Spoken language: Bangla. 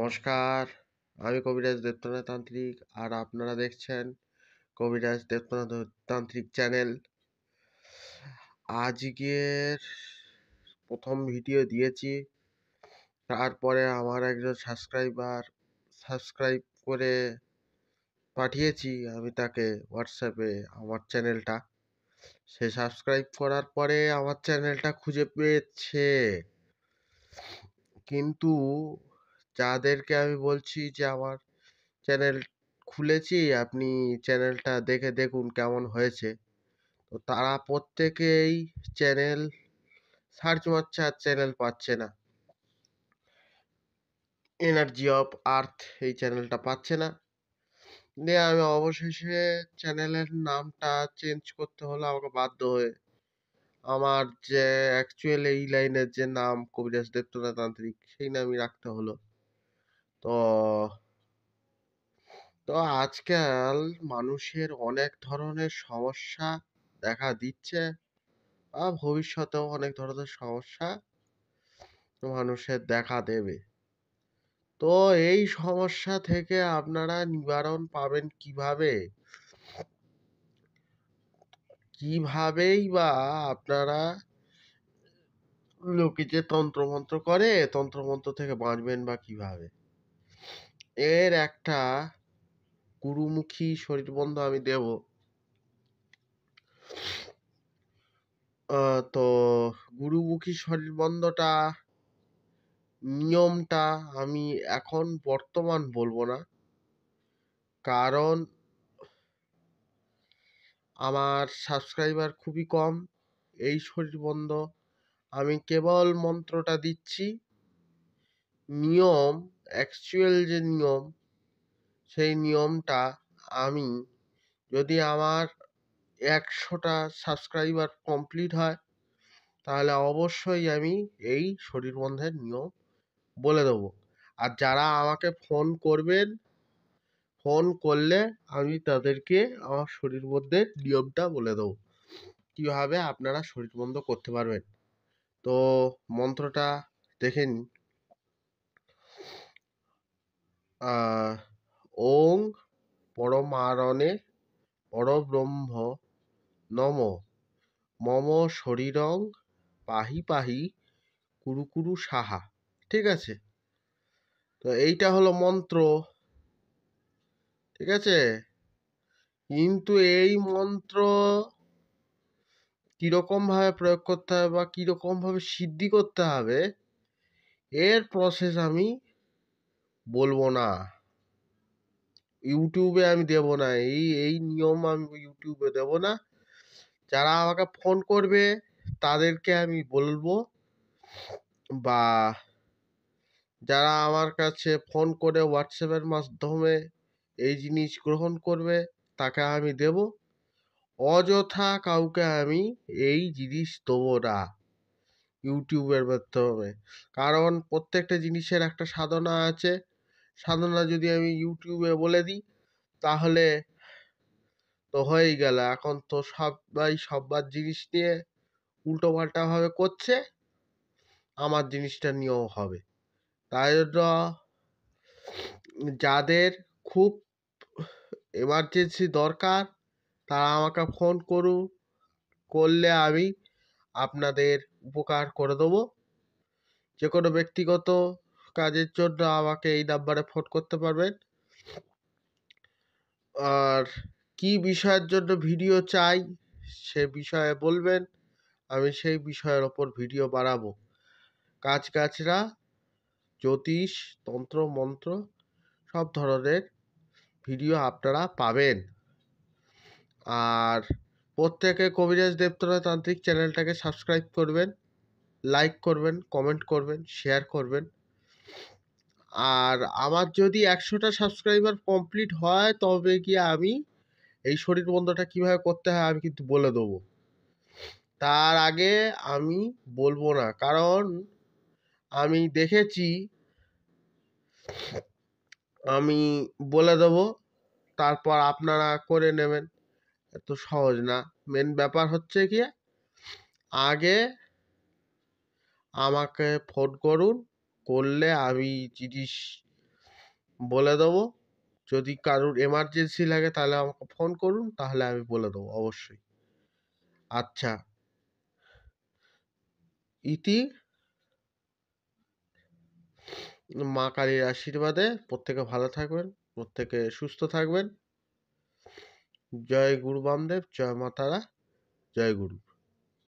নমস্কার, আমি কবিরাজ দেবতনা তান্ত্রিক আর আপনারা দেখছেন কবিরাজ দেবতনা তান্ত্রিক চ্যানেল। আজকের প্রথম ভিডিও দিয়েছি, তারপরে আমার একজন সাবস্ক্রাইব করে পাঠিয়েছি আমি তাকে হোয়াটসঅ্যাপে আমার চ্যানেলটা। সে সাবস্ক্রাইব করার পরে আমার চ্যানেলটা খুঁজে পেয়েছে, কিন্তু যাদেরকে আমি বলছি যে আমার চ্যানেল খুলেছি, আপনি চ্যানেলটা দেখুন কেমন হয়েছে, তো তারা প্রত্যেকেই চ্যানেল সার্চ মারছে আর চ্যানেল পাচ্ছে না। এনার্জি অফ আর্থ এই চ্যানেলটা পাচ্ছে না, দিয়ে আমি অবশেষে চ্যানেলের নামটা চেঞ্জ করতে হলো আমাকে বাধ্য হয়ে। আমার যে অ্যাকচুয়াল এই লাইনের যে নাম কবিরাজ দেবতনা তান্ত্রিক, সেই নামই রাখতে হলো। তো তো আজকাল মানুষের অনেক ধরনের সমস্যা দেখা দিচ্ছে, ভবিষ্যতেও অনেক ধরনের সমস্যা মানুষের দেখা দেবে। তো এই সমস্যা থেকে আপনারা নিবারণ পাবেন কিভাবে? কিভাবেই বা আপনারা লোকে যে তন্ত্রমন্ত্র করে, তন্ত্রমন্ত্র থেকে বাঁচবেন বা কিভাবে? এর একটা গুরুমুখী শরীরবন্ধ আমি দেব। তো গুরুমুখী শরীরবন্ধটা নিয়মটা আমি এখন বর্তমান বলবো না, কারণ আমার সাবস্ক্রাইবার খুবই কম। এই শরীরবন্ধ আমি কেবল মন্ত্রটা দিচ্ছি, নিয়ম অ্যাকচুয়াল যে নিয়ম, সেই নিয়মটা আমি যদি আমার 100টা সাবস্ক্রাইবার কমপ্লিট হয়, তাহলে অবশ্যই আমি এই শরীরবন্ধের নিয়ম বলে দেবো। আর যারা আমাকে ফোন করবেন, ফোন করলে আমি তাদেরকে আমার শরীরবন্ধের নিয়মটা বলে দেবো, কিভাবে আপনারা শরীরবন্ধ করতে পারবেন। তো মন্ত্রটা দেখে নিন। ওং পরমারণে পরব্রহ্ম নম মম শরীরং পাহি পাহি কুরু কুরু সাহা। ঠিক আছে? তো এইটা হলো মন্ত্র। ঠিক আছে? কিন্তু এই মন্ত্র কিরকম ভাবে প্রয়োগ করতে হবে বা কিরকম ভাবে সিদ্ধি করতে হবে, এর প্রসেস আমি বলবো না, ইউটিউবে আমি দেব না। এই নিয়ম আমি ইউটিউবে দেব না। যারা আমাকে ফোন করবে তাদেরকে আমি বলবো, বা যারা আমার কাছে ফোন করে হোয়াটসঅ্যাপের মাধ্যমে এই জিনিস গ্রহণ করবে তাকে আমি দেব। অযথা কাউকে আমি এই জিনিস দেবো না ইউটিউবের মাধ্যমে, কারণ প্রত্যেকটা জিনিসের একটা সাধনা আছে। সাধনা যদি আমি ইউটিউবে বলে দিই, তাহলে তো হয়েই গেল। এখন তো সবাই সবার জিনিস নিয়ে উল্টো পাল্টা ভাবে করছে, আমার জিনিসটা নিয়েও হবে। তাই জন্য যাদের খুব এমার্জেন্সি দরকার, তারা আমাকে ফোন করুন, করলে আমি আপনাদের উপকার করে দেবো। যে কোনো ব্যক্তিগত কাজের জন্য আমাকে এই নাম্বারে ফোন করতে পারবেন। আর কি বিষয়ের জন্য ভিডিও চাই সে বিষয়ে বলবেন, আমি সেই বিষয়ের ওপর ভিডিও বানাবো। গাছগাছরা, জ্যোতিষ, তন্ত্র মন্ত্র সব ধরনের ভিডিও আপনারা পাবেন। আর প্রত্যেকে কবিরাজ দেবতনা তান্ত্রিক চ্যানেলটাকে সাবস্ক্রাইব করবেন, লাইক করবেন, কমেন্ট করবেন, শেয়ার করবেন। আর আমার যদি 100টা সাবস্ক্রাইবার কমপ্লিট হয়, তবে গিয়ে আমি এই শরীরবন্ধটা কিভাবে করতে হয় আমি কিন্তু বলে দেবো। তার আগে আমি বলবো না, কারণ আমি দেখেছি, আমি বলে দেবো তারপর আপনারা করে নেবেন, এত সহজ না। মেন ব্যাপার হচ্ছে কি, আগে আমাকে ফোন করুন, করলে আমি জিনিস বলে দেবো। যদি কারোর এমার্জেন্সি লাগে তাহলে আমাকে ফোন করুন, তাহলে আমি বলে দেবো অবশ্যই। আচ্ছা, ইতি মা কালীর আশীর্বাদে প্রত্যেকে ভালো থাকবেন, প্রত্যেকে সুস্থ থাকবেন। জয় গুরু বামদেব, জয় মা তারা, জয় গুরু।